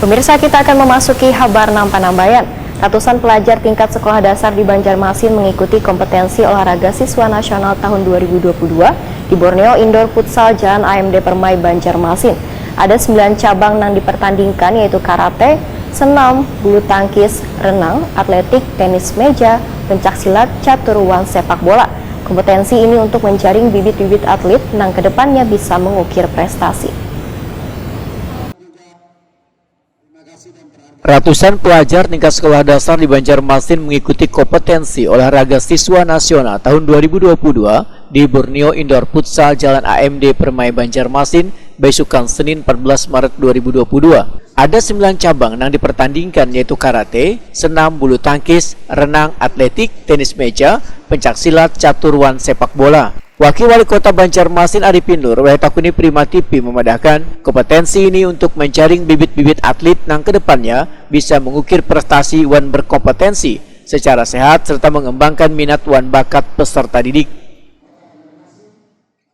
Pemirsa, kita akan memasuki Habarnam Panambayan. Ratusan pelajar tingkat sekolah dasar di Banjarmasin mengikuti kompetensi olahraga siswa nasional tahun 2022 di Borneo Indoor Futsal Jalan AMD Permai Banjarmasin. Ada 9 cabang yang dipertandingkan, yaitu karate, senam, bulu tangkis, renang, atletik, tenis meja, pencaksilat, caturuan, sepak bola. Kompetensi ini untuk menjaring bibit-bibit atlet yang kedepannya bisa mengukir prestasi. Ratusan pelajar tingkat sekolah dasar di Banjarmasin mengikuti kompetensi olahraga siswa nasional tahun 2022 di Borneo Indoor Futsal Jalan AMD Permai Banjarmasin, besokan Senin 14 Maret 2022. Ada 9 cabang yang dipertandingkan, yaitu karate, senam, bulu tangkis, renang, atletik, tenis meja, pencaksilat, caturuan, sepak bola. Wakil Wali Kota Banjarmasin Arifin Nur Takuni Prima TV memadahkan kompetensi ini untuk menjaring bibit-bibit atlet yang kedepannya bisa mengukir prestasi wan berkompetensi secara sehat serta mengembangkan minat wan bakat peserta didik.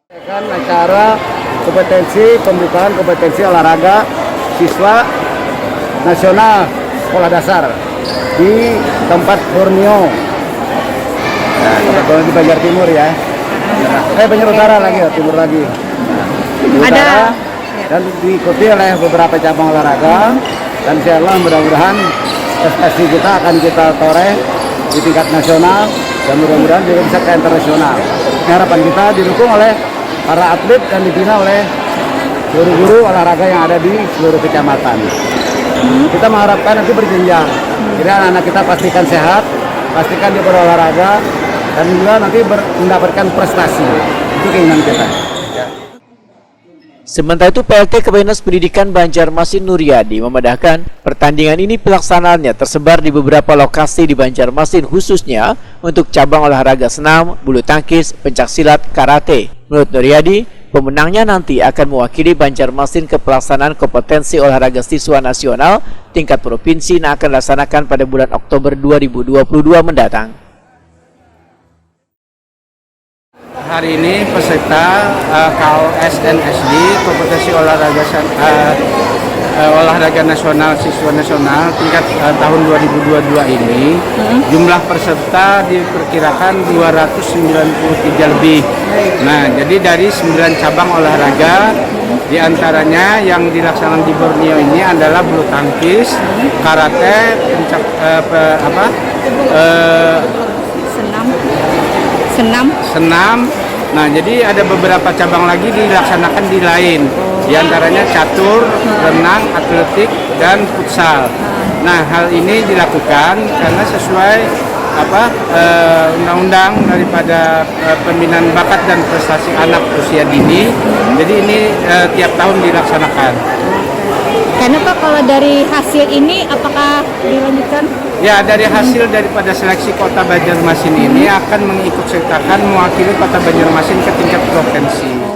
Acara pembukaan kompetensi olahraga siswa nasional sekolah dasar di tempat Borneo, di Banjar Timur ya. Banjar Utara lagi, timur lagi. Ada dan diikuti oleh beberapa cabang olahraga, dan insyaallah mudah-mudahan prestasi kita akan kita toreh di tingkat nasional dan mudah-mudahan juga bisa ke internasional. Harapan kita didukung oleh para atlet dan dibina oleh guru-guru olahraga yang ada di seluruh kecamatan. Kita mengharapkan nanti berjenjang. Jadi anak-anak kita pastikan sehat, pastikan dia berolahraga, dan juga nanti mendapatkan prestasi. Itu keinginan kita. Sementara itu, PLT Kepala Pendidikan Banjarmasin Nuryadi memadahkan pertandingan ini pelaksanaannya tersebar di beberapa lokasi di Banjarmasin, khususnya untuk cabang olahraga senam, bulu tangkis, pencaksilat, karate. Menurut Nuryadi, pemenangnya nanti akan mewakili Banjarmasin ke pelaksanaan kompetensi olahraga siswa nasional tingkat provinsi yang akan dilaksanakan pada bulan Oktober 2022 mendatang. Hari ini peserta KOSNSD kompetensi olahraga nasional siswa nasional tingkat tahun 2022 ini jumlah peserta diperkirakan 293 lebih. Nah, jadi dari 9 cabang olahraga diantaranya yang dilaksanakan di Borneo ini adalah bulu tangkis, karate, senam. Nah, jadi ada beberapa cabang lagi dilaksanakan di lain. Di antaranya catur, renang, atletik, dan futsal. Nah, hal ini dilakukan karena sesuai undang-undang daripada pembinaan bakat dan prestasi anak usia dini. Jadi ini tiap tahun dilaksanakan. Kenapa kalau dari hasil ini apakah dilanjutkan? Ya, dari hasil daripada seleksi Kota Banjarmasin ini akan mengikut sertakan mewakili Kota Banjarmasin ke tingkat provinsi.